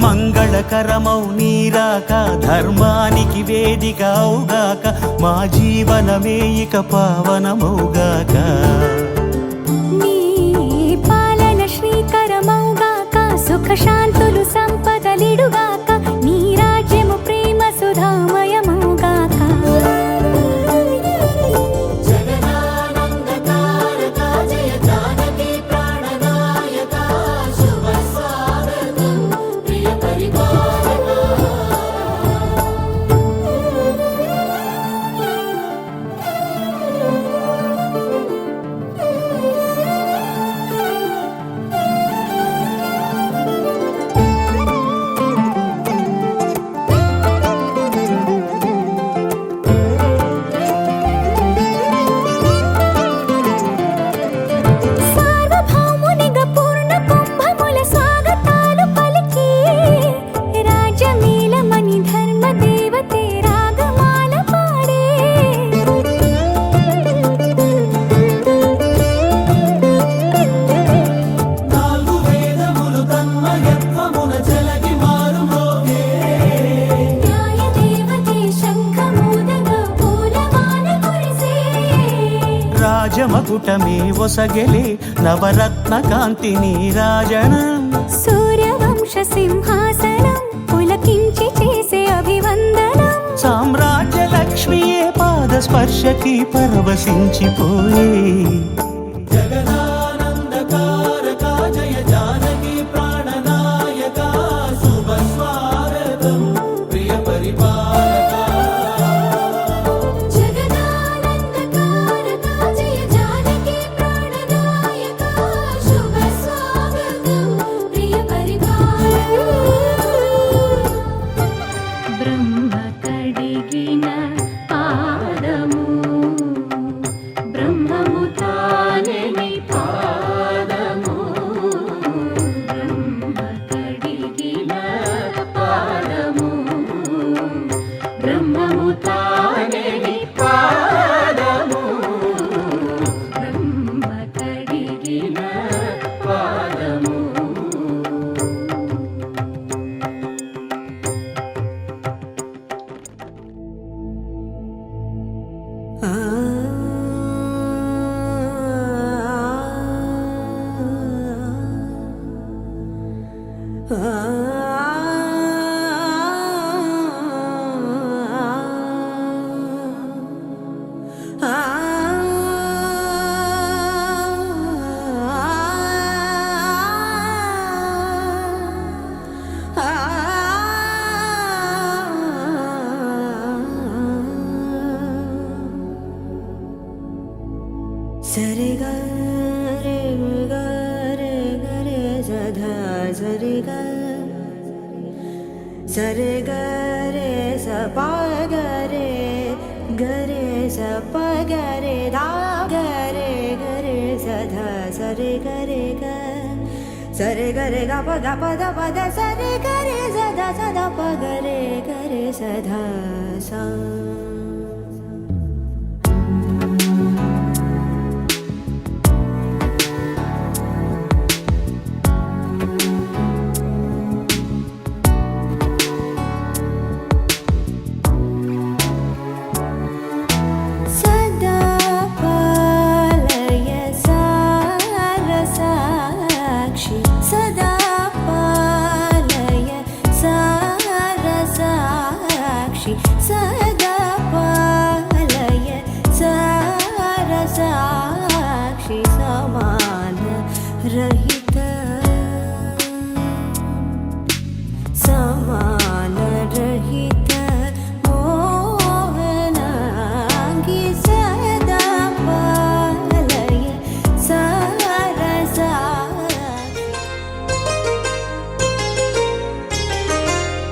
మంగళకరమౌ నీరాక ధర్మానికి వేదికవుగాక మా జీవనమే ఇక పావనమౌగాక నీ పాలన శ్రీకరమౌగాక సుఖ శాంతులు సంపదలిడుగాక నీ రాజ్యము ప్రేమ సుధామయమౌగాక మకుటమే ఒసగెలే నవరత్న కాంతి నీరాజనం సూర్యవంశ సింహాసనం పులకించి చేసే అభివందనం సామ్రాజ్య లక్ష్మియే పాద స్పర్శకి పరవశించిపోయే జగదానందకారక జయ జానకి ప్రాణనాయక శుభ స్వాగతం ప్రియ పరిపాలక జగదానందకారక జయ జానకి ప్రాణనాయక శుభ స్వాగతం ప్రియ పరిపాలక బ్రహ్మ కడిగిన పాదము బ్రహ్మము తానే నీ పాదము బ్రహ్మ కడిగిన పాదము బ్రహ్మము తానే నీ పాదము బ్రహ్మ కడిగిన పాదము సరి గరే గరే గరే సధా సరి సరి గరే సప గరే గరే సప గరే దా గరే గరే సధా సరి గరే గ సరి గరే గ ప ద పద సరి గరే సదా సదా ప గరే గరే సధా సా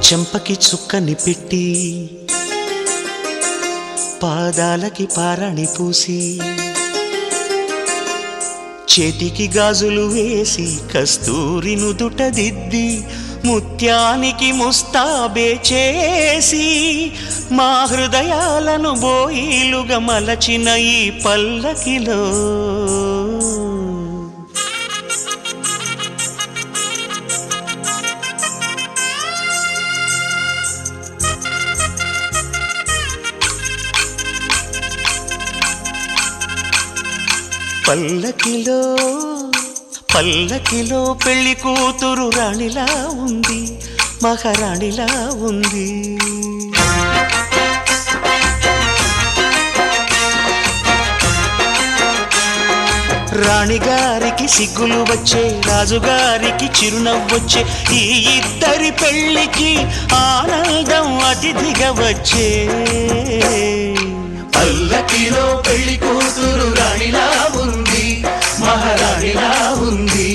చెంపకి చుక్కని పెట్టి పాదాలకి పారాణి పూసి చేతికి గాజులు వేసి కస్తూరి నుదుట దిద్ది ముత్యానికి ముస్తాబే చేసి మా హృదయాలను బోయిలుగా మలచిన ఈ పల్లకిలో పల్లకిలో పల్లకిలో పెళ్లి కూతురు రాణిలా ఉంది మహారాణిలా ఉంది రాణిగారికి సిగ్గులు వచ్చే రాజుగారికి చిరునవ్వొచ్చే ఈ ఇద్దరి పెళ్లికి ఆనందం అతిథిగా వచ్చే పల్లకిలో పెళ్లి కూతురు రాణిలా ఉంది మహారాణిలా ఉంది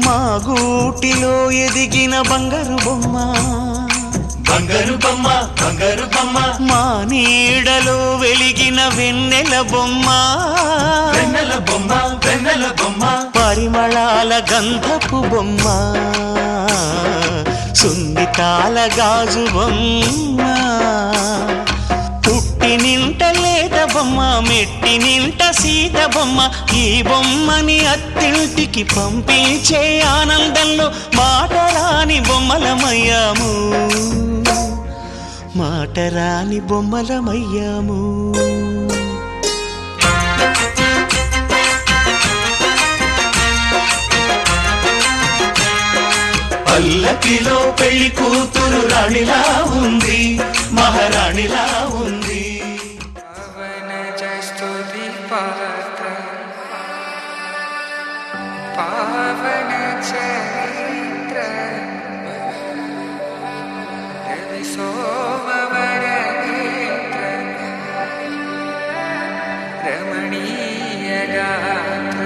మా గూటిలో ఎదిగిన బంగారు బొమ్మ బంగారు బొమ్మ బంగారు బొమ్మ మా నీడలో వెలిగిన వెన్నెల బొమ్మ వెన్నెల బొమ్మ వెన్నెల బొమ్మ పరిమళాల గంధపు బొమ్మ సున్నితాల గాజు బొమ్మ పుట్టి ఇంటి నింట లేత బొమ్మ, మెట్టి నింట సీత బొమ్మ. ఈ బొమ్మని అత్తింటికి పంపించే ఆనందంలో మాటరాని బొమ్మలమయ్యాము, మాటరాని బొమ్మలమయ్యాము. పల్లకిలో పెళ్లి కూతురు రాణిలా ఉంది, మహారాణిలా ఉంది. పవన జస్తుతి పాత్ర పావన చరిత్ర రవి సోమవర నేత్ర రమణీయ గాత్ర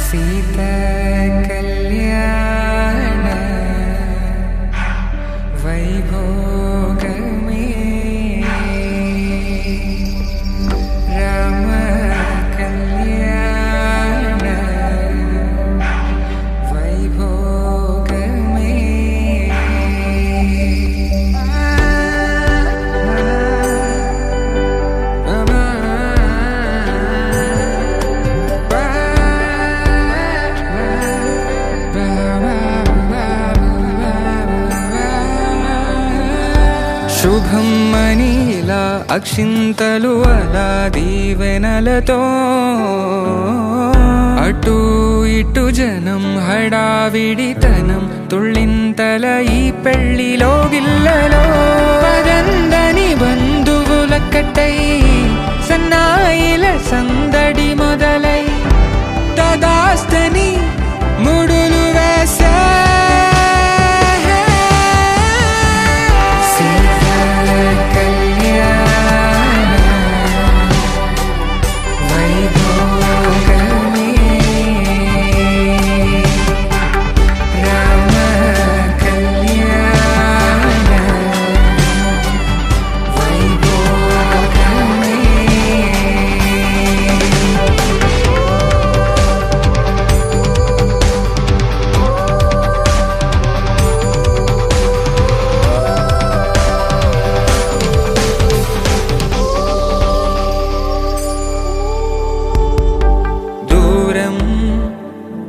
సీత కళ్యాణ వైభోగమే రామ కళ్యాణ వైభోగమే. శుభం మనీలా అక్షింతలు అలా దీవెనలతో అటు ఇటు జనం హడావిడితనం తుళ్ళింతల ఈ పెళ్లిలో గిల్లలో పదందని బంధువుల కట్టై సన్నాయిల సందడి మొదలై తదాస్తని ముడులు వేసే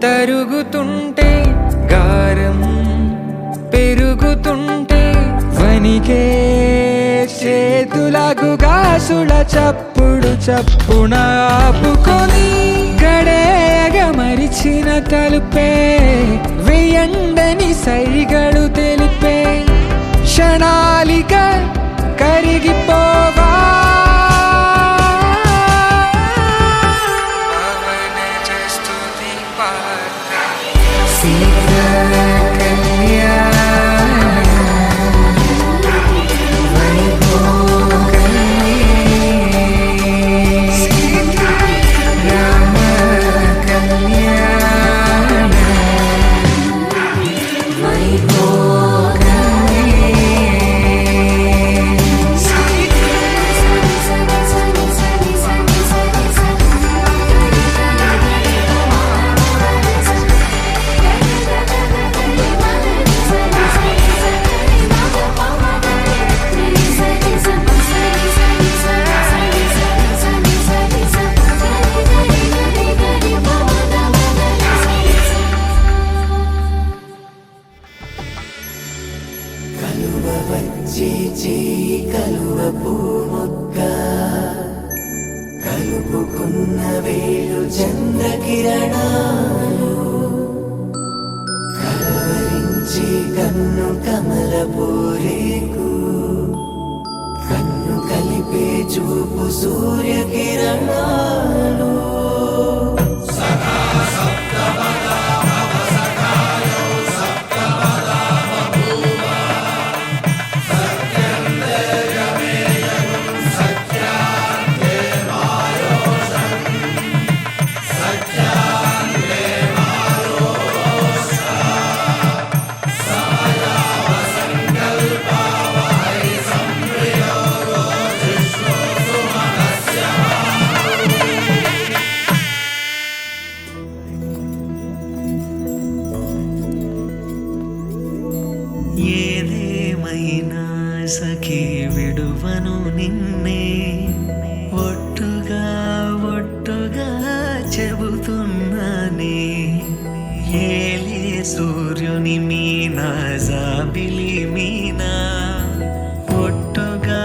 తరుగుతుంటే గారం పెరుగుతుంటే వనికే చేతులకు గాసుల చప్పుడు చప్పున ఆపుకొని గడేగ మరిచిన తలుపే వెయ్యండని సైగడు తెలిపే క్షణాలిక కరిగిపోవా కలువ పూమొక్క కలుపుకున్న వేళు చంద్రకిరణాలు కలవరించి కన్ను కమల పూరేకు కన్ను కలిపే చూపు సూర్యకిరణాలు సఖీ విడువను నిన్నే ఒట్టుగా ఒట్టుగా చెబుతున్నానే ఏలే సూర్యుని మీనా జాబిలి మీనా ఒట్టుగా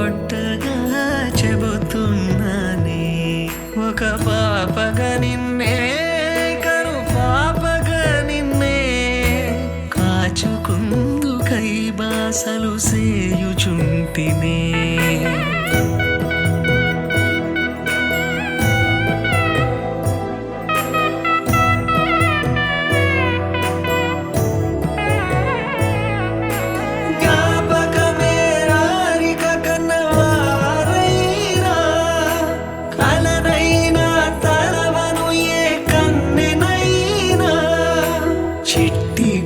ఒట్టుగా చెబుతున్నానే ఒక పాపగా నిన్నే కను పాపగా నిన్నే కాచుకుందు కై బాసలు సేయుచుంటినే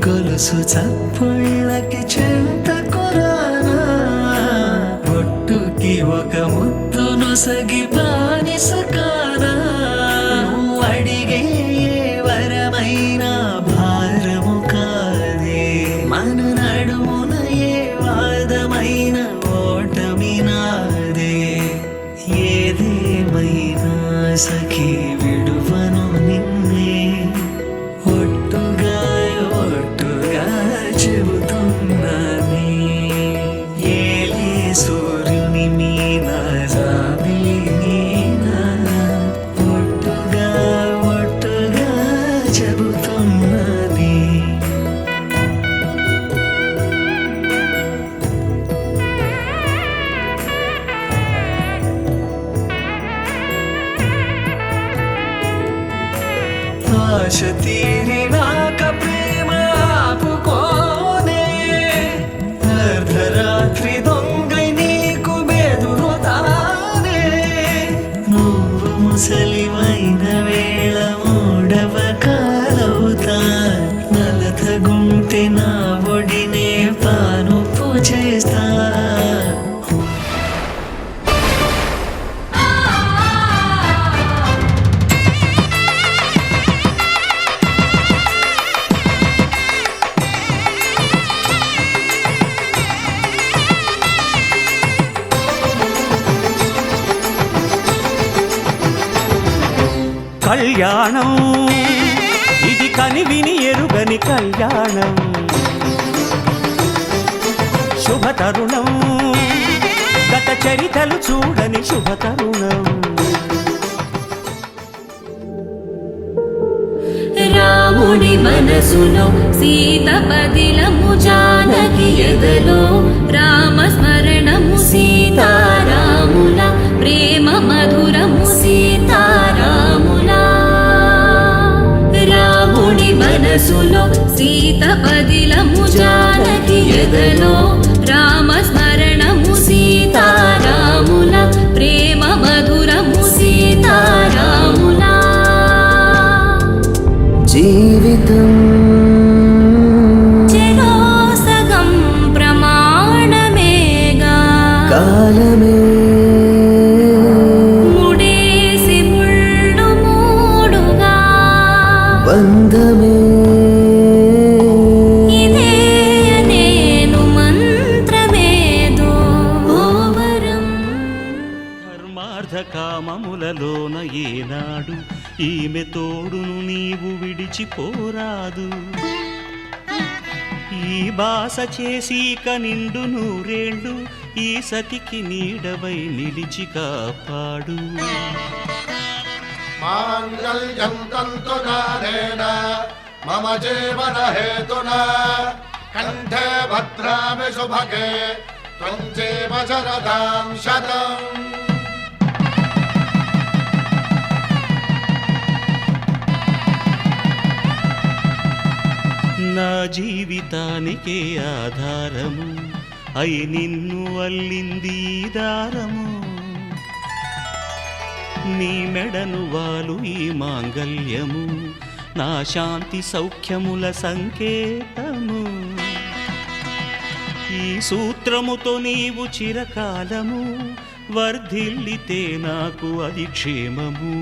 గొలుసు చప్పుళ్ళకి చెంత కొరానా ఒట్టుకి ఒక ముద్దును సగి బానిసకానా నువ్వు అడిగే వరమైన భారము కాదే మన నడుమున ఏ వాదమైన ఓటమి నాదే ఏదేమైనా సఖీ విడువను నిన్నే ఒట్టుగా ఒట్టుగా చెబుతున్నానే ఏలే సూర్యుని మీనా జాబిలి మీనా ఒట్టుగా ఒట్టుగా చెబుతున్నానే ఆశ తీరినాక ప్రేమ ఆపుకోనే అర్ధరాత్రి దొంగై నీకు బెదురుతానే నువ్వు ముసలివైన వేళ మూడవ కాలవుతా నలతగుంటే నా ఒడినే పానుపు చేస్తా కళ్యాణం ఇది కనివిని ఎరుగని కళ్యాణం శుభతరుణం గత చరితలు చూడని శుభతరుణం రాముడి మనసులో సీత పదిలము జానకి ఎదలో రామస్మరణము సీతారాముల ప్రేమ మధురము సీతారాముల రాముడి మనసులో సీత పదిలము జానకి ఎదలో రామస్మరణము సీతారాముల ప్రేమ మధురము సీతారాముల జీవితం చెరో సగం ప్రమాణమేగా కాలమే ముడేసి ముళ్ళు మూడుగా బంధమే ఇదే నేను మంత్రమేదో ఓవరం ధర్మార్థ కామములలోన ఏనాడు ఈమె తోడును నీవు విడిచిపోరాదు ఈ బాస చేసి నిండు నూరేళ్ళు ఈ సతికి నీడవై నిలిచి కాపాడు మాంగళ్యం తంతునానేన మమ జీవన హేతునా కంఠే భద్రామి శుభగే త్వం జీవ శరదాం శతం నా జీవితానికే ఆధారము అయి నిన్ను అల్లింది ఈ దారము నీ మెడను వాలు ఈ మాంగల్యము నా శాంతి సౌఖ్యముల సంకేతము ఈ సూత్రముతో నీవు చిరకాలము వర్ధిల్లితే నాకు అది క్షేమము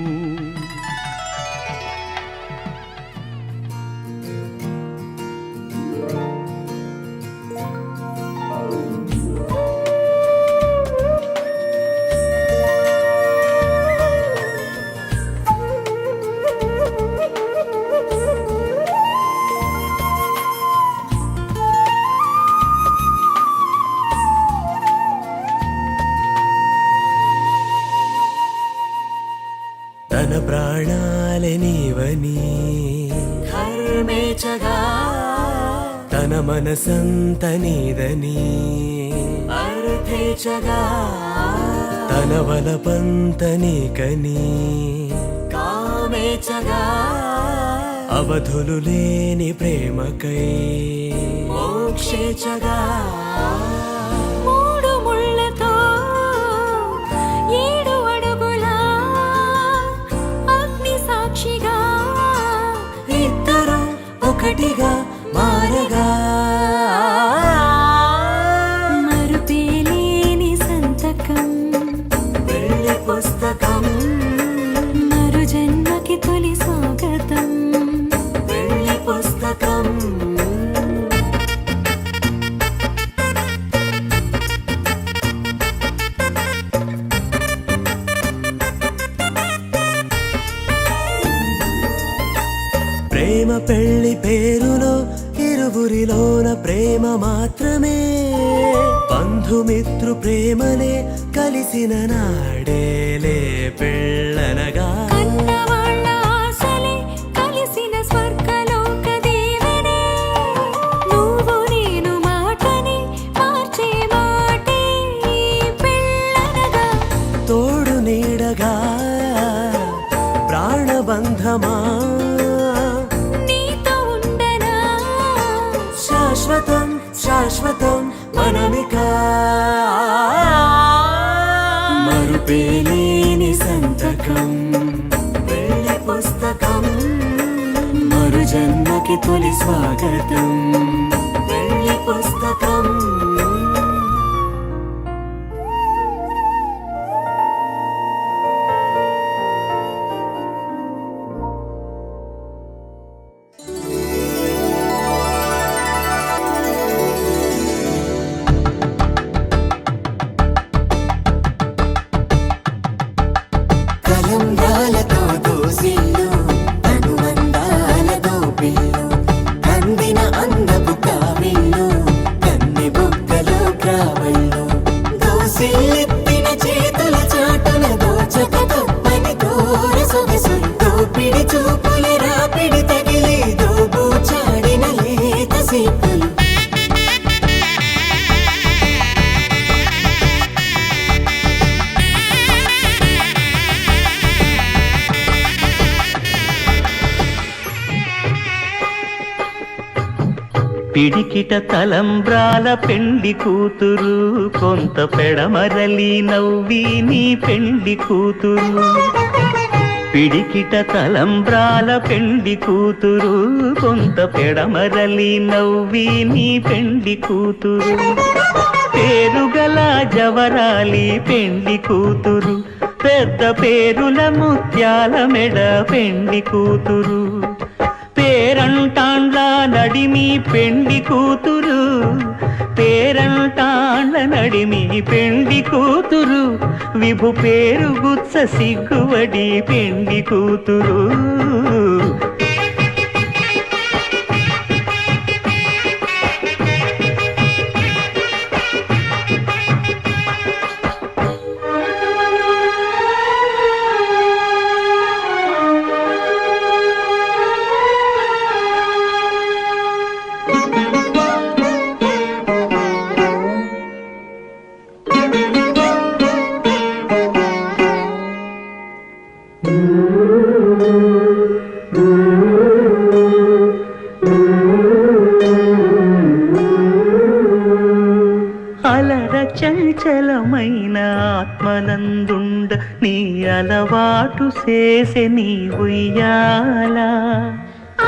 ధర్మేచగా తన మనసంత నీదని అర్థేచగా తన వలపంత నీకని కామేచగా అవధులు లేని ప్రేమకై మోక్షేచగా మూడు ముళ్ళతో 7 అడుగుల అగ్ని సాక్షిగా ఇద్దరు ఒకటిగా మారగా మరుపేలేని సంతకం పెళ్లి పుస్తకం మరు జన్మకి తొలి స్వాగతం పెళ్లి పుస్తకం ప్రేమ పెళ్లి పేరులో ఇరువురిలోన ప్రేమ మాత్రమే బంధుమిత్రు ప్రేమనే కలిసిన నాడేలే పెళ్ళనగా కన్నవాళ్ళ ఆశలే కలిసిన స్వర్గలోక దీవెనే నువ్వు నేను మాటని మార్చే మాటే పెళ్ళనగా తోడు నీడగా ప్రాణబంధమా నీతో ఉండనా శాశ్వతం శాశ్వతం మనమిక మరుపేలేని సంతకం పెళ్లి పుస్తకం మరు జన్మకి తొలి స్వాగతం పెళ్లి పుస్తకం కలంబ్రాలతో దోసిళ్ళు అనుబంధాలతో పిల్లు అందిన అందపు కావిళ్ళు కన్నె బుగ్గలో గ్రావళ్ళు దోసిళ్ళెత్తిన చేతుల చాటున దోచక తప్పని దూర సొగసులు దోపిడి చూపుల రాపిడి తగిలి దోబూచాడిన లేత సీపులు పిడికిట తలంబ్రాల పెండి కూతురు కొంత పెడమరలి నవ్వి నీ పెండి కూతురు పిడికిట తలంబ్రాల పెండి కూతురు కొంత పెడమరలి నవ్వి నీ పెండి కూతురు పేరుగల జవరాలి పెండి కూతురు పెద్ద పేరుల ముత్యాల మెడ పెండి కూతురు పేరంటాండ్ల నడిమి పెండి కూతురు పేరంటాండ్ల నడిమి పెండి కూతురు విభు పేరు గుత్స సిగ్గువడి పెండి కూతురు అలర చంచలమైన ఆత్మనందుండ నీ అలవాటు చేసే నీ ఉయ్యాల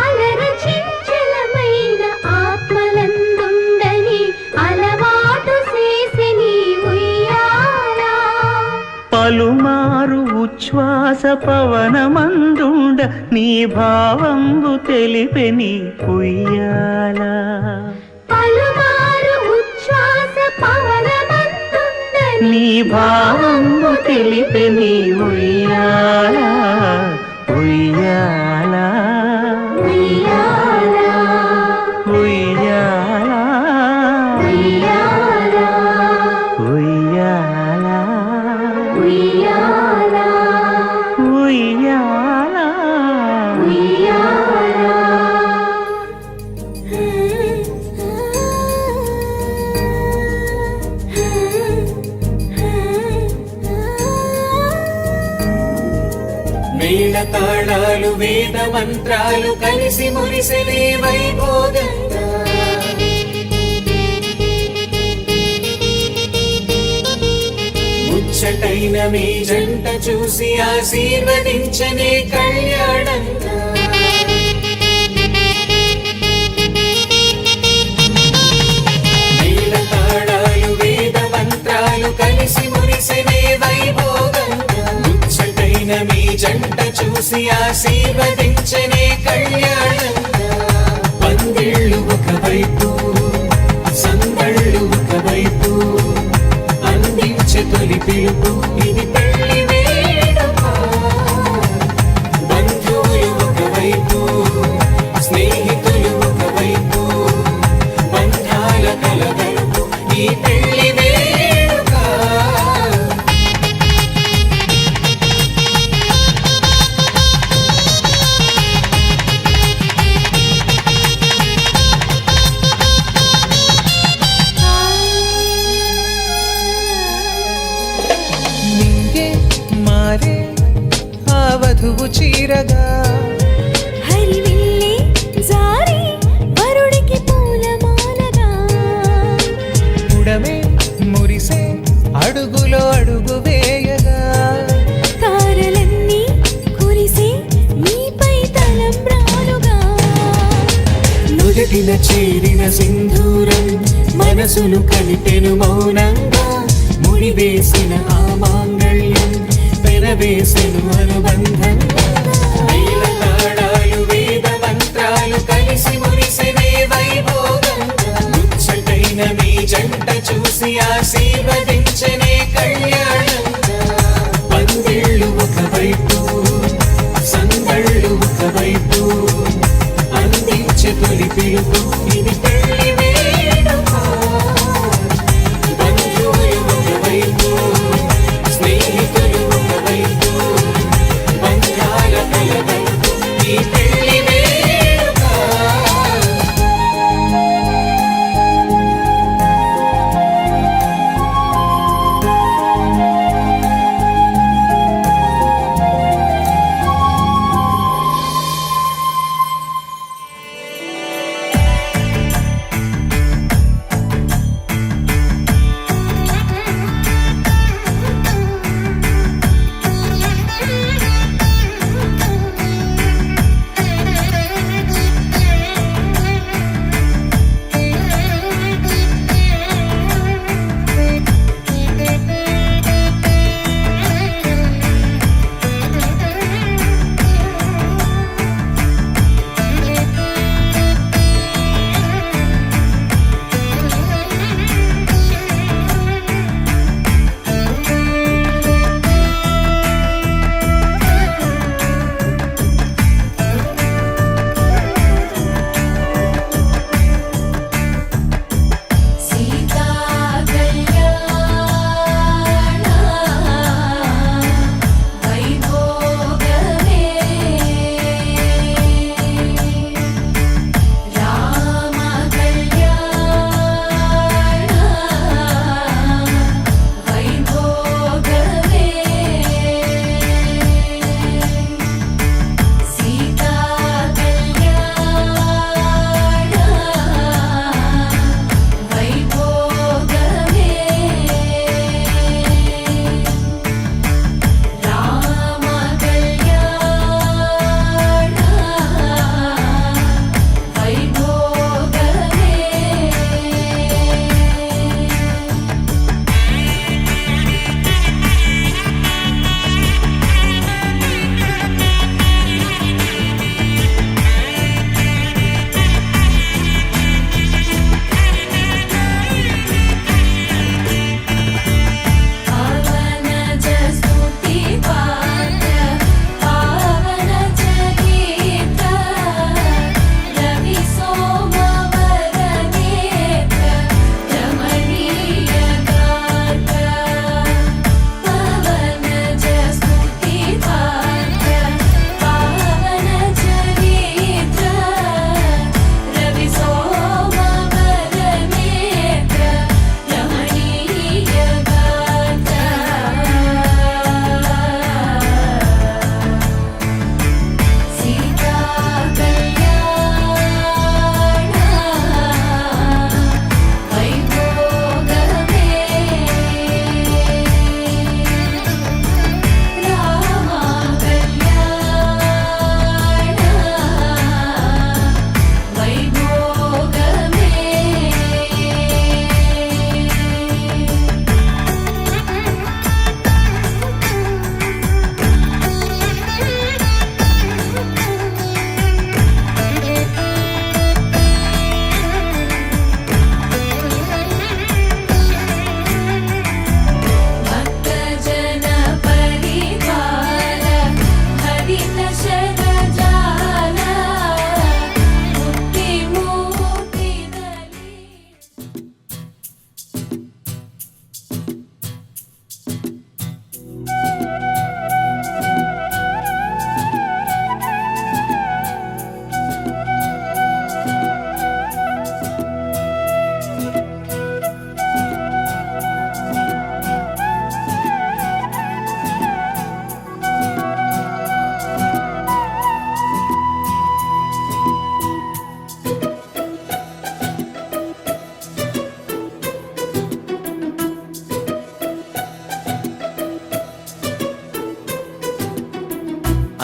అలర చంచలమైన ఆత్మలందుండని అలవాటు చేసే నీ ఉయ్యాల పలుమారు ఉచ్ఛ్వాస పవనమందుండ నీ భావంబు తెలిపే నీ ఉయ్యాల పలుమారు ఉచ్ఛ్వాస పవనమందుండని నీ భావంబు తెలిపే నీ ఉయ్యాల ఉయ్యాల ఉయ్యాల ఉయ్యాల ఉయ్యాల ఉయ్యాల ఉయ్యాల ఉయ్యాల ఉయ్యాల తాళాలు వేద మంత్రాలు కలిసి మురిసెనే వైభోగంగా ముచ్చటైన మీ జంట చూసి ఆశీర్వదించనే కళ్యాణంగా మేళ తాళాలు వేద మంత్రాలు కలిసి మురిసెనే వైభోగంగా ముచ్చటైన మీ జంట చూసి ఆశీర్వదించనే కళ్యాణంగా పందిళ్ళు ఒకవైపు సందళ్ళు ఒకవైపు అందించే తొలి పిలుపు ఇది పెళ్లి వేడుక బంధువులు ఒకవైపు స్నేహితులు ఒకవైపు బంధాల కలగలుపు ఈ పెళ్లి వేడుక నింగే మారే ఆ వధువు చీరగా హరివిల్లే జారి వరుడికి పూలమాలగా ఉడమే మురిసే అడుగులో అడుగు వేయగా తారలన్నీ కురిసే మీపై తలంబ్రాలుగా నుదిటిన చేరిన సింధూరం మనసును కలిపెను మౌనంగా ముడివేసిన ఆ మాంగళ్యం పెనవేసెను అనుబంధంగా మేళ తాళాలు వేద మంత్రాలు కలిసి మురిసెనే వైభోగంగా ముచ్చటైన మీ జంట చూసి ఆశీర్వదించనే కళ్యాణంగా పందిళ్ళు ఒకవైపు సందళ్ళు ఒకవైపు అందించే తొలి పిలుపు ఇది పెళ్లి వేడుక బంధువులు ఒకవైపు స్నేహితులు ఒకవైపు బంధాల కలగలుపు ఈ పెళ్లి వేడుక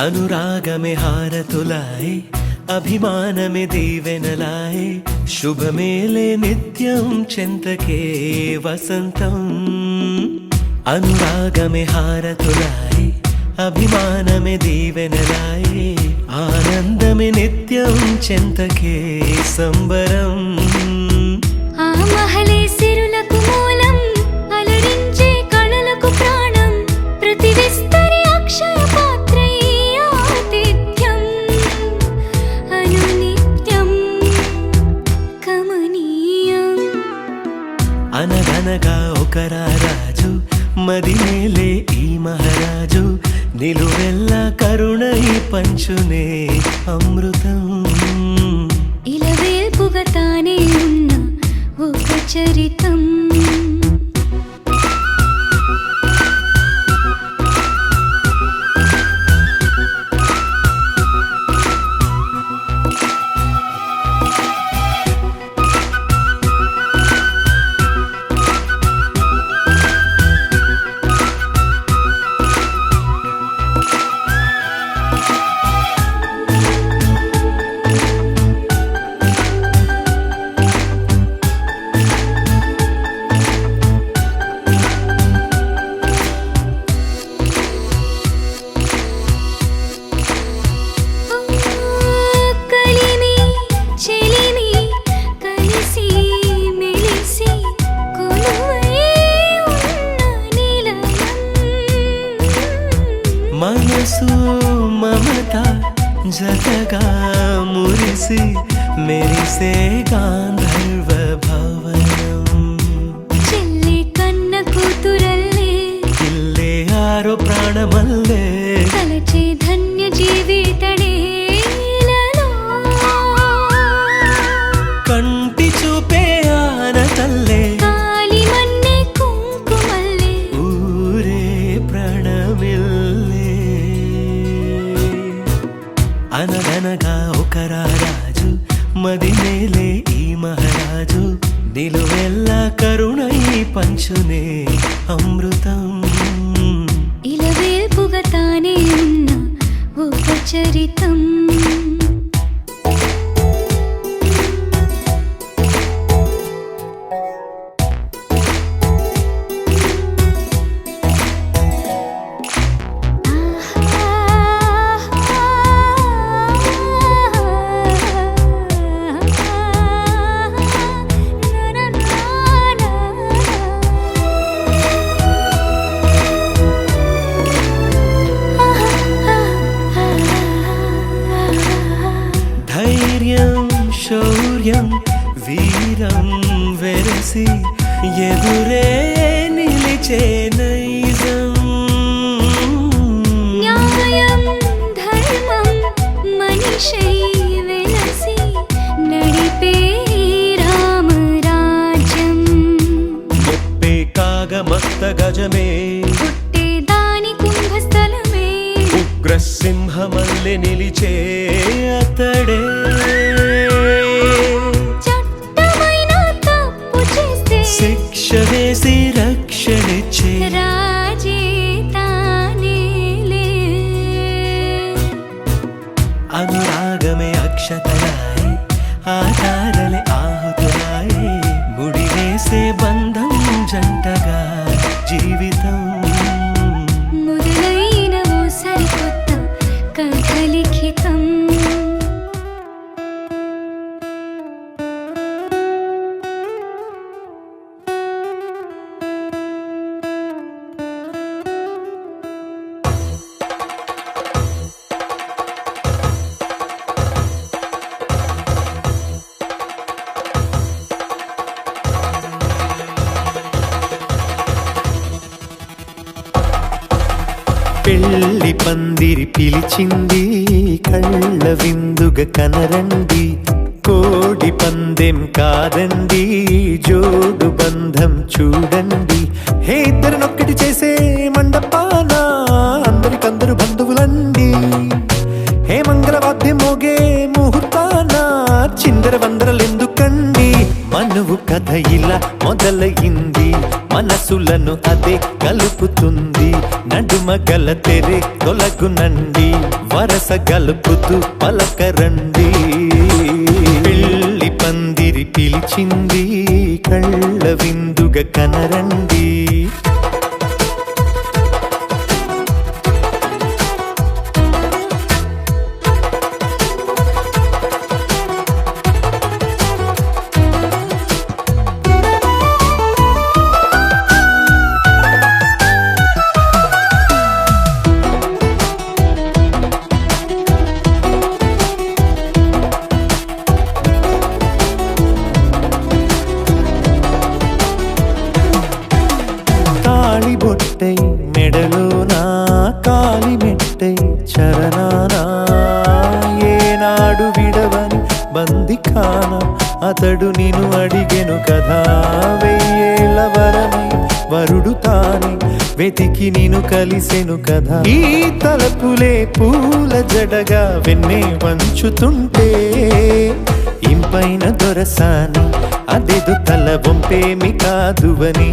అనురాగమే హారతులాయే అభిమానమే దీవెనలాయే శుభమేలే నిత్యం చెంతకే వసంతం అనురాగమే హారతులాయే అభిమానమే దీవెనలాయే ఆనందమే నిత్యం చెంతకే సంబరం ఆ మహలే సిరులకు మూలం అలరించే కళలకు ప్రాణం ప్రతి విస్తరి అక్షయ పాత్రై ఆతిథ్యం అనునిత్యం కమనీయం అనగనగా ఒక రాజు మదిమేలే ఈ మహారాజు నిలువెల్ల కరుణై పంచునే అమృతం ఇలవేల్పుగా తానే ఉన్న ఒక చరితం కలిమి చెలిమి కలిసి మెలిసి కొలువై ఉన్న నిలయం మనసు మమత జతగా మురిసి మెరిసే గాంధర్వ భవనం చెల్లి కన్న కూతురల్లే ఇల్లే ఆరో ప్రాణమల్లే తలచే ధన్య జీవితడేలలో కంటి చూపే ఆన తల్లే కాలి మన్నే కుంకుమల్లే ఊరే ప్రాణమిల్లే అనగనగా ఒక రాజు మదిమేలే ఈ మహారాజు నిలువెల్ల కరుణై పంచునే అమృతం ఇలవేల్పుగా తానే ఉన్న ఒక చరితం ధైర్యం శౌర్యం వీరం వెరసి ఎదురే నిలిచే నైజం న్యాయం ధర్మం మనిషై వెలసి నడిపే రామరాజ్యం ముప్పే కాగమస్త గజమే పుట్టే దాని కుంభస్థలమే ఉగ్రసింహమల్లె నిలిచే అతడే చట్టమైన తప్పు చేస్తే శిక్ష వేసి రక్షణిచ్చే రాజే తానేలే అనురాగమే అక్షతలాయే ఆధారలే ఆహుతులాయే ముడివేసే బంధం జంటగా జీవితం మొదలైన ఓ సరికొత్త కథ లిఖితం పెళ్లి పందిరి పిలిచింది కళ్ళ విందుగా కనరండి కోడి పందెం కాదండి జోడు బంధం చూడండి హే ఇద్దరినొక్కటి చేసే మండపాన అందరికందరు బంధువులండి హే మంగళవాద్యం మోగే ముహూర్తాన చిందర వందరలెందుకండి మనువు మనువు కథ ఇలా మొదలయింది, మనసులను అదే కలుపుతుంది. నడుమ గల తెరే తొలగునండి, వరస గలుపుతూ పలకరండి. పెళ్లి పందిరి పిలిచింది, కళ్ళ విందుగా కనరండి. బొట్టై మెడలోనా కాలి మెట్టై చరణానా, ఏనాడు విడవని బందిఖాన అతడు నిన్ను అడిగెను కదా. వెయ్యేళ్ళ వరమై వరుడు తానే వెతికి నిన్ను కలిసెను కదా. ఈ తలపులే పూల జడగా వెన్నే వంచుతుంటే, ఇంపైన దొరసాని అదేదో తల వంపేమి కాదువని.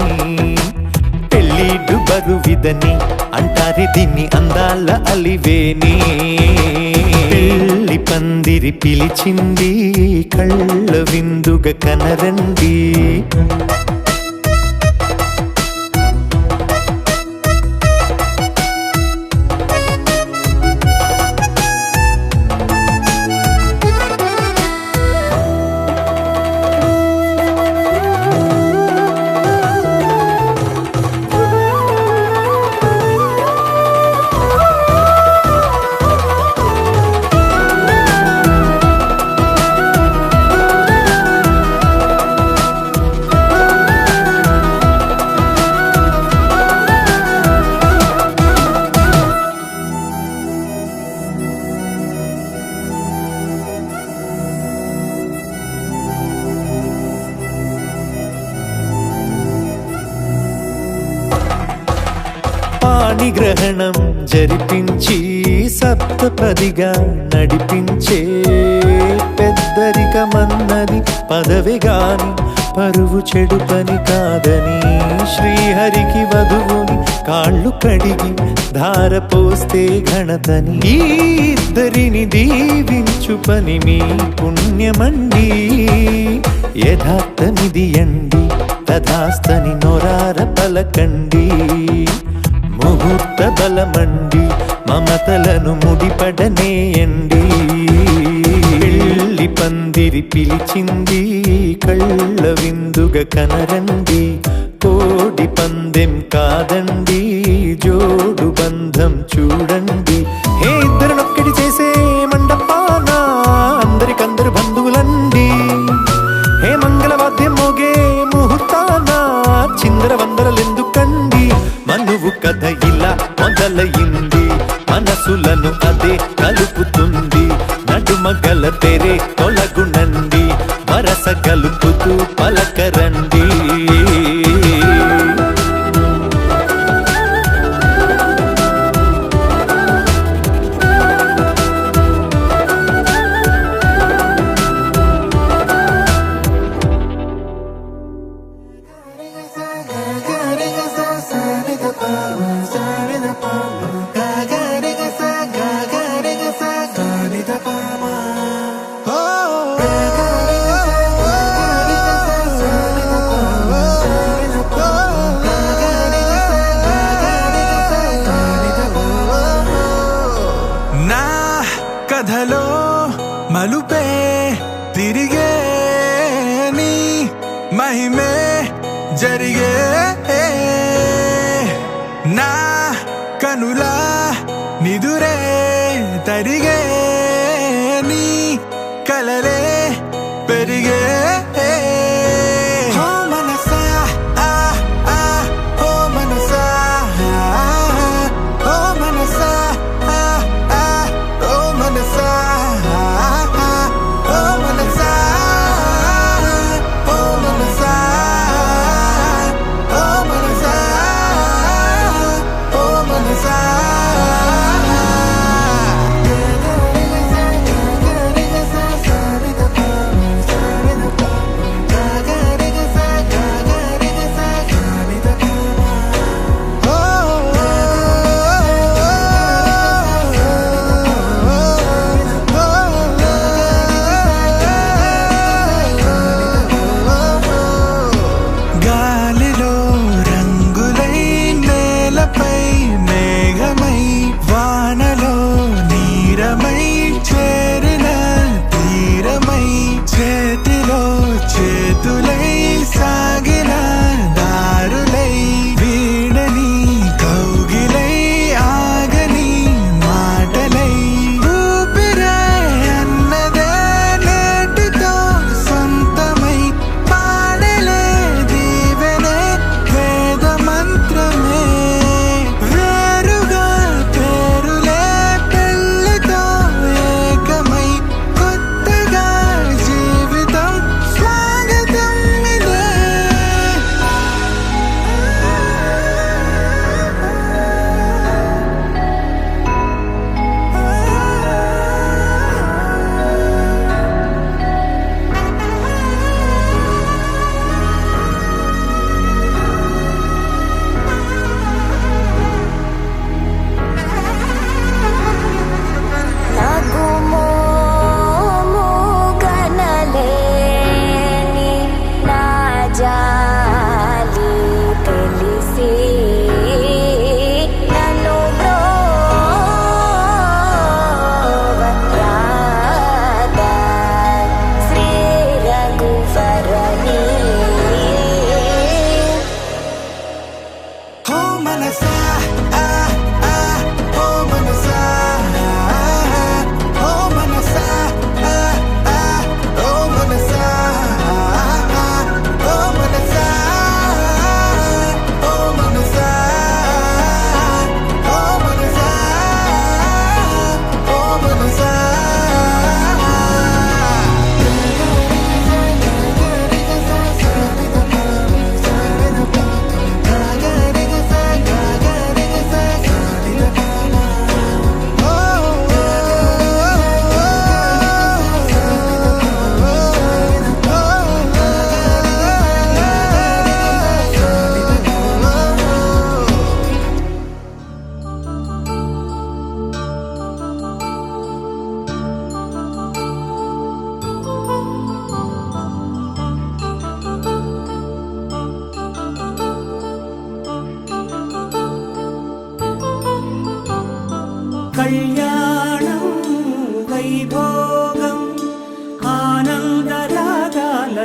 పెళ్ళిడు బరువిదని అంటారే దీన్ని అందాల అలివేని. పెళ్లి పందిరి పిలిచింది, కళ్ళ విందుగా కనరండి. పాణిగ్రహణం జరిపించి సప్తపదిగా నడిపించే, పెద్దరికమన్నది పదవి గాని పరువు చెడు పని కాదని. శ్రీహరికి వధువుని కాళ్ళు కడిగి ధార పోస్తే ఘనతని. ఈ ఇద్దరిని దీవించు పని మీ పుణ్యమండి. యథార్థమిది అండి, తథాస్తని నొరార పలకండి. ముహూర్త బలమండి, మమతలను ముడిపడనేయండి. పెళ్లి పందిరి పిలిచింది, కళ్ళ విందుగా కనరండి. కోడి పందెం కాదండి, జోడు బంధం చూడండి. హే ఇద్దరినొక్కటి చేసే మండపాన అందరికందరు బంధువులండి. హే మంగళవాద్యం మోగే ముహూర్తాన చిందర వందరలెందుకండి. మనువు కథ ఇలా మొదలయింది, మనసులను అదే కలుపుతుంది. నడుమ గల తెరే తొలగునండి, వరస కలుపుతూ పలకరండి. కథలో మలుపే తిరిగే, నీ మహిమే జరిగే. నా కనులా నిదురే తరిగే, నీ కలలే పెరిగే. ఓ మనసా ఆ ఆ, ఓ మనసా ఓ మనసా ఆ ఆ, ఓ మనసా ఓ మనసా ఓ మనసా ఓ మనసా ఓ మనసా.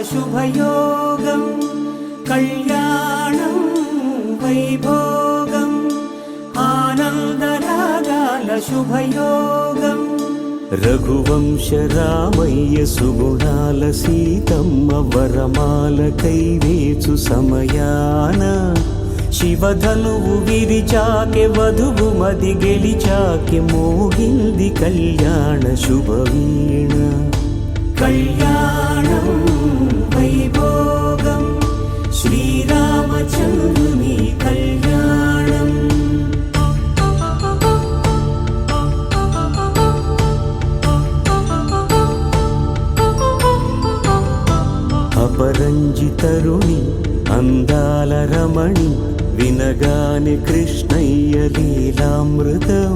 శుభయోగం కళ్యాణం వైభోగం ఆనందరాగాల శుభయోగం రఘువంశ రామయ్య సుగుణాల సీతమ్మ వరమాల కైవేచు సమయాన శివధనువు విరిచాకె వధువు మది గెలిచాకె మోగింది కళ్యాణ శుభవీణ కళ్యాణం వైభోగం శ్రీరామచంద్రుని కళ్యాణం అపరంజి తరుణి అందాల రమణి వినగాని కృష్ణయ్య లీలామృతం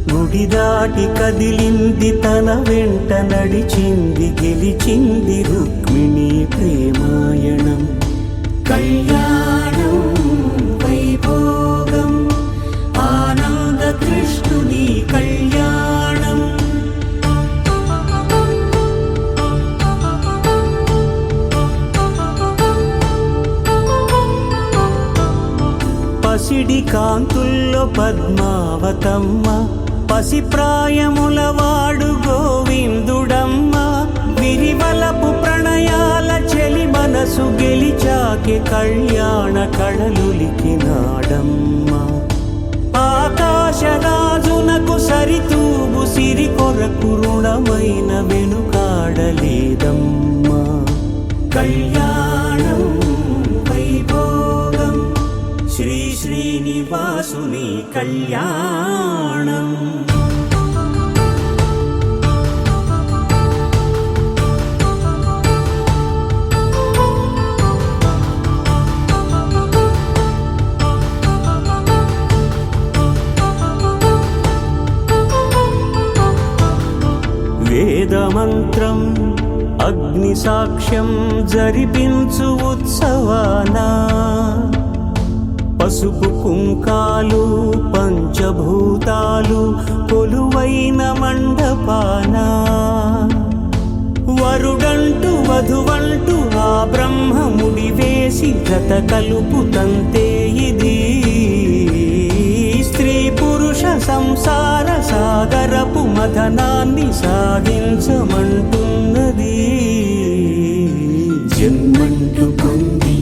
గుడి దాటి కదిలింది తన వెంట నడిచింది గెలిచింది రుక్మిణి ప్రేమాయణం కళ్యాణం వైభోగం ఆనంద కృష్ణుని కళ్యాణం పసిడి కాంతుల్లో పద్మావతమ్మ పసిప్రాయముల వాడు గోవిందుడమ్మ విరివలపు ప్రణయాల చెలి మనసు గెలిచాకె కళ్యాణ కళలులికినాడమ్మ ఆకాశరాజునకు సరితూగు సిరి కొరకు రుణమైన వెనుకాడలేదమ్మా కళ్యాణం వైభోగం శ్రీ శ్రీనివాసుని కళ్యాణం వేదమంత్రం అగ్ని సాక్ష్యం జరిపించు ఉత్సవానా పసుపు కుంకాలు పంచభూతాలు కొలువైన మండపాన వరుడంటూ వధువంటూ ఆ బ్రహ్మముడి వేసి జత కలుపుతంతే ఇది స్త్రీ పురుష సంసార సాగరపు మథనాన్ని సాగించమంటున్నది జన్మంటూ పొంది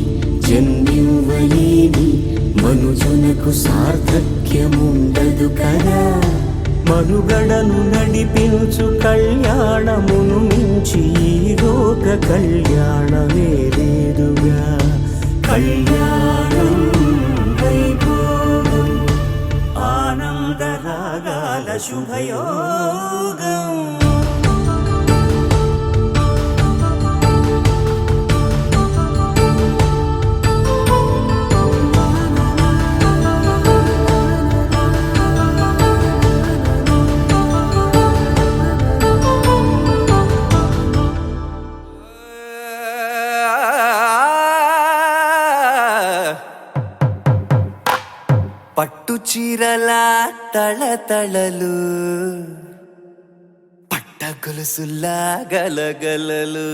జన్మివ్వలేని మనుజునకు సార్థక్యముండదు కదా మనుగడను నడిపించు కళ్యాణమును మించి ఈ లోక కళ్యాణమే లేదుగా కళ్యాణం వైభోగం ఆనందరాగాల శుభయోగం పట్టు చీరల తళతళలు పట్ట గొలుసులా గలగలలు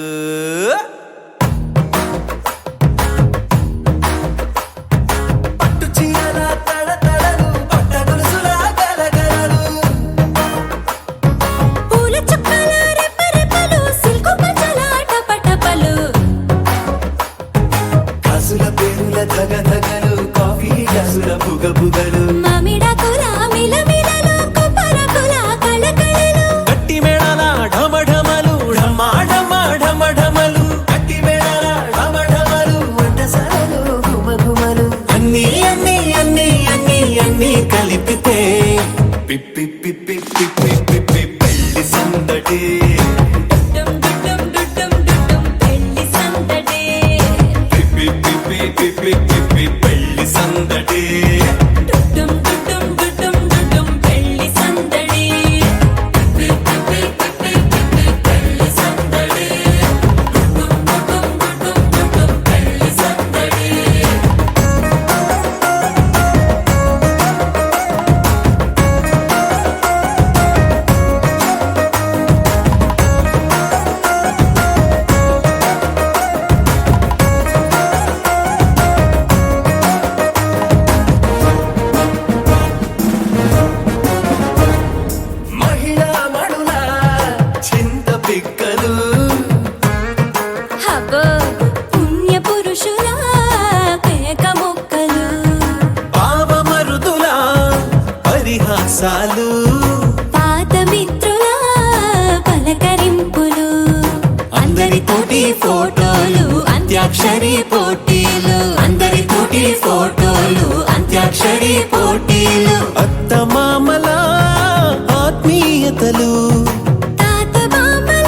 పట్టు చీరల తళతళలు పట్ట గొలుసులా గలగలలు పూల చుక్కల రెపరెపలు సిల్కు పచ్చల టపటపలు కాసుల పేరుల ధగధగలు కాఫీ గ్లాసుల బుగబుగలు మామిడాకుల మిలమిలలు కొబ్బరకుల కళకళలు గట్టి మేళాల ఢమఢమలు ఢమాఢమఢమఢమలు గట్టి మేళాల ఢమఢమలు వంటసరలు గుమగుమలు అన్నీ అన్నీ అన్నీ అన్నీ అన్నీ కలిపితే పిప్పి పిప్పి పిప్పి పిప్పి పెళ్లి సందడి డుడ్డం డుడ్డం డుడ్డం డుడ్డం పెళ్లి సందడి పిప్పి పిప్పి పిప్పి పిప్పి పెళ్లి సందడి డుడ్డం ఫోటోలు అంత్యాక్షరి పోటీలు అందరితోటి ఫోటోలు అంత్యాక్షరి పోటీలు అత్తమామల ఆత్మీయతలు తాత బామ్మల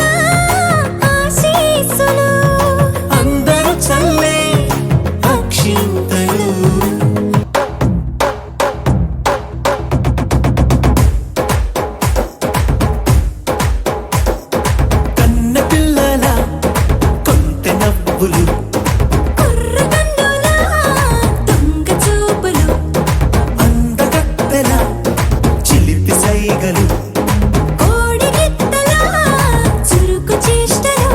ఆశీస్సులు అందరూ చల్లే అక్షింతలు కన్న పిల్లల కొంటె నవ్వులు కుర్రకండుల దొంగ చూపులు అందగత్తెల చిలిపి సైగలు కోడిగిత్తల చురుకు చేష్టలు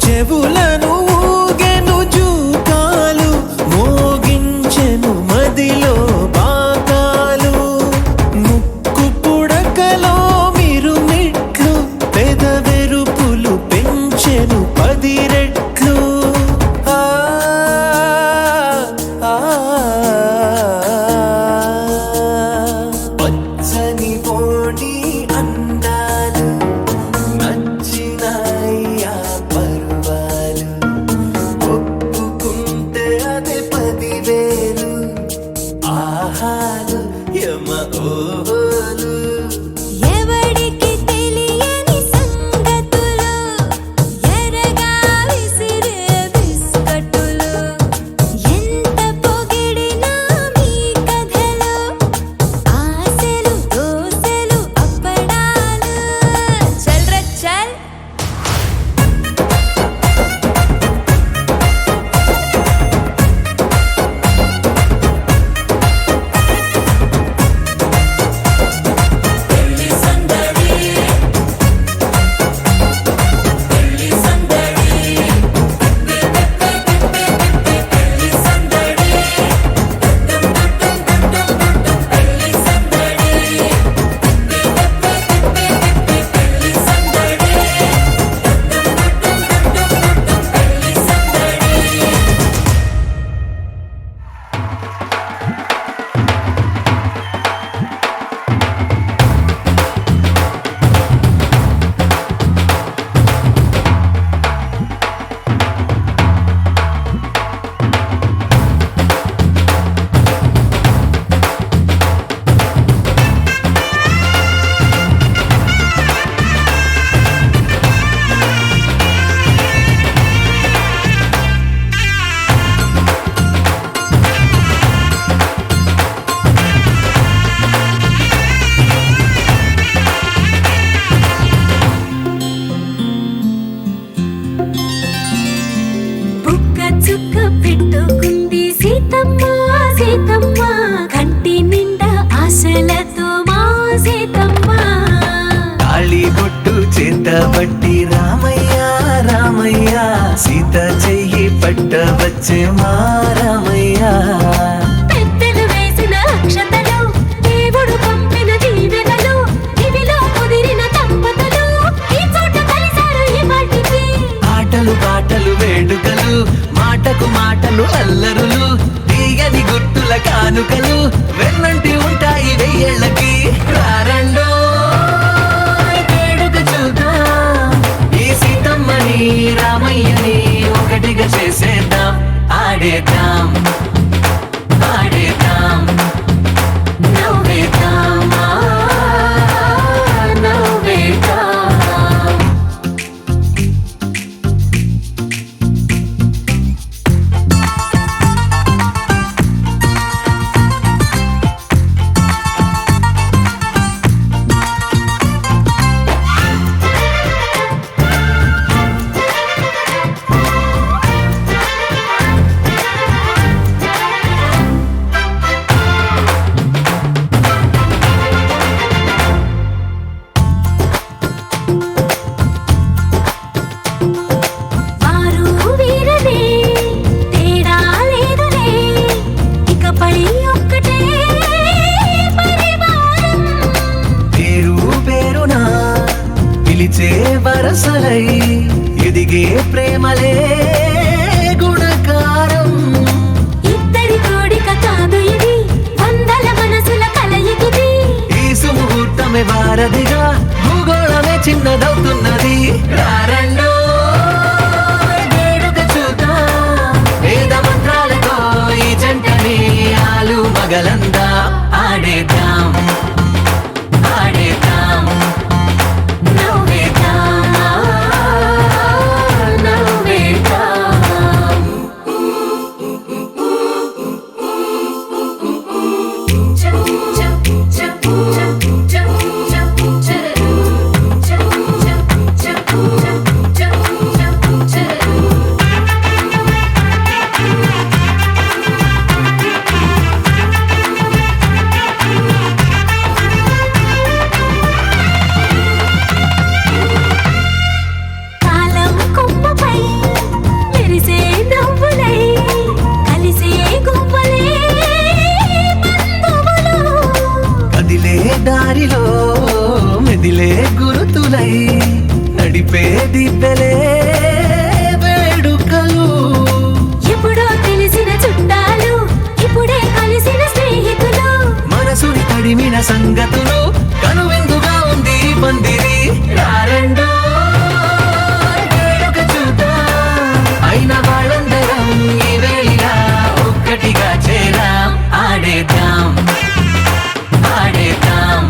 చెవులను ఊగెను జూకాలు మోగించెను మదిలో బాకాలు ముక్కు పుడకలో మిరుమిట్లు పెదవెరుపులు పెంచెను 10 రెట్లు ఆ, ఆ, పచ్చని పోటీ అందాలు నచ్చినాయ్యా పర్వాలు ఒప్పుకుంటే అదే 10,000 ఆహాలు యమ ఓహోలు ఎవడికి తెలియని సంగతులు ఎరగా విసిరే బిస్కట్టులు ఎంత పొగిడినా మీ కథలు ఆశలు దోశలు అప్పడాలు చల్ రే చల్ బుక్క చుక్క పెట్టుకుంది సీతమ్మ సీతమ్మ కంటి నిండా ఆశలతో మా సీతమ్మ తాళి బొట్టు చేత బట్టి రామయ్య రామయ్య సీత చెయ్యి పట్ట వచ్చే మా రామయ్య పెద్దలు వేసిన అక్షతలు దేవుడు పంపిన దీవెనలు ఇవిలో కుదిరిన దంపతులు ఈ చోట కలిసారు ఈ వాటికి ఆటలు పాటలు వేడుకలు మాటకు మాటలు అల్లరులు తీయని గుర్తుల కానుకలు వెన్నంటి ఉంటాయి 1000 ఏళ్ళకి రారండో వేడుక చూద్దాం ఈ సీతమ్మని రామయ్యని ఒకటిగా చేసేద్దాం ఆడేద్దాం ఆడేద్దాం నవ్వేద్దాం నవ్వేద్దాం వరసలై ఎదిగే ప్రేమలే గుణకారం. ఇద్దరి కోడిక కాదు ఇది, వందల మనసుల కలయికిది. ఈ సుముహూర్తమే వారధిగా భూగోళమే చిన్నదవుతున్నది. రారండో జతై నడిపే దిబ్బెలే వేడుకలు. ఎప్పుడో తెలిసిన చుట్టాలు ఇప్పుడే కలిసిన స్నేహితులు. మనసుని తడిమిన సంగతులు కనువిందుగా ఉంది ఈ పందిరి. రారండో వేడుక చూద్దాం, అయిన వాళ్ళందరం ఈ వేళ ఒక్కటిగా చేరాం. ఆడేద్దాం ఆడేద్దాం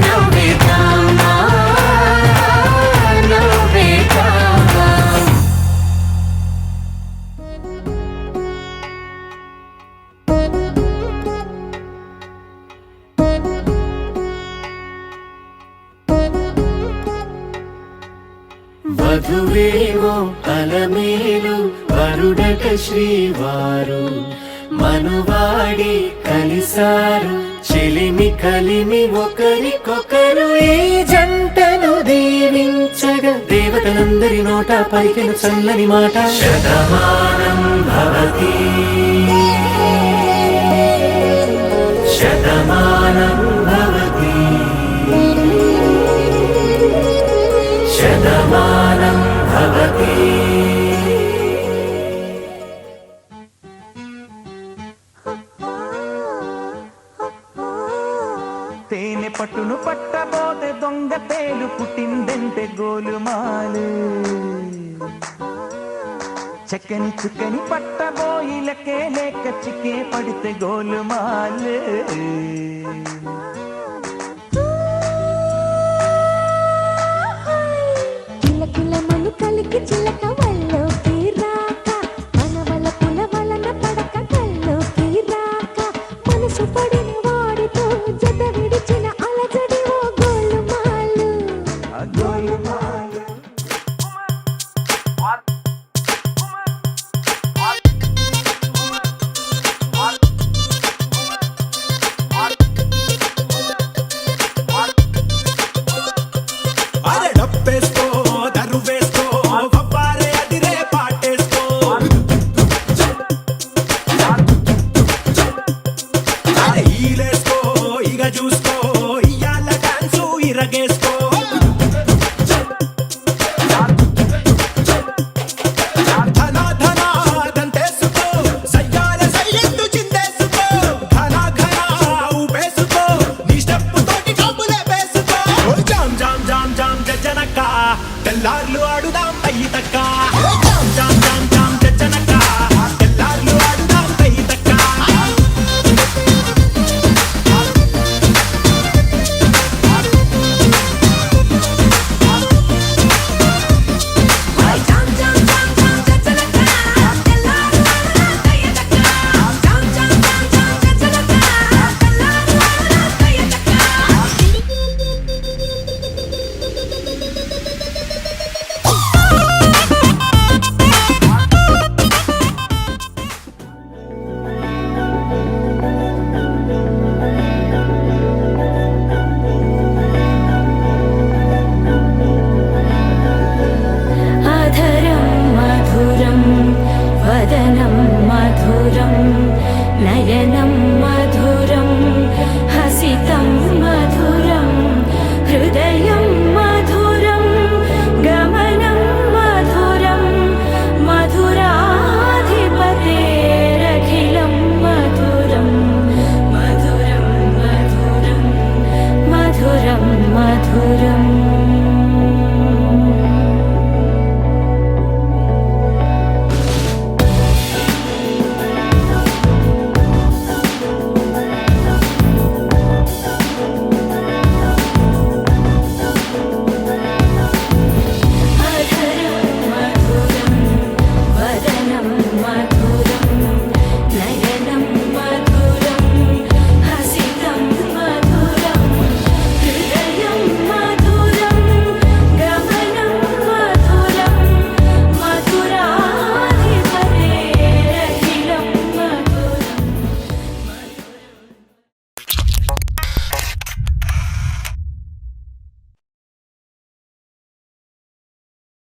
నవ్వేద్దాం నవ్వేద్దాం. వధువేవో అలమేలు వరుడట శ్రీవారు మనువాడి కలిసారు చెలిమి కలిమి ఒకరికొకరు. ఈ జంటను దీవించగా దేవతలందరి నోట పలికిన చల్లని మాట. శతమానం భవతి శతమానం భవతి శతమానం భవతి. తేనె పట్టును పట్టబోతే దొంగ తేలు పుట్టిందంటే గోలుమాలు. చెక్కని చుక్కని పట్టబోయి లెక్కే లేక చిక్కే పడితే గోలుమాలు. కిలకిలమని కలికి చిలక వల్లోకి రాక మనవల పుల వలన పడక కల్లోకి రాక మనసు పడిన వాడితో జత విడిచిన అలజడి ఓ గోలుమాలు. ఆ గోలుమాలు అరే డప్పేసుకో దరువేసుకో వవ్వారే అదిరే పాటేసుకో. అరే ఈలేసుకో ఇక చూసుకో ఇయ్యాల డాన్సు ఇరగేసుకో. ధన ధన దంతేసుకో సయ్యాల సయ్యట్టు చిందేసుకో. ఘన ఘన ఊపేసుకో నీ స్టెప్ తోటి కబులే వేసుకో. జామ్ జామ్ జామ్ జామ్ జనక తెల్లార్లు ఆడుదాం అయ్యి తక్క.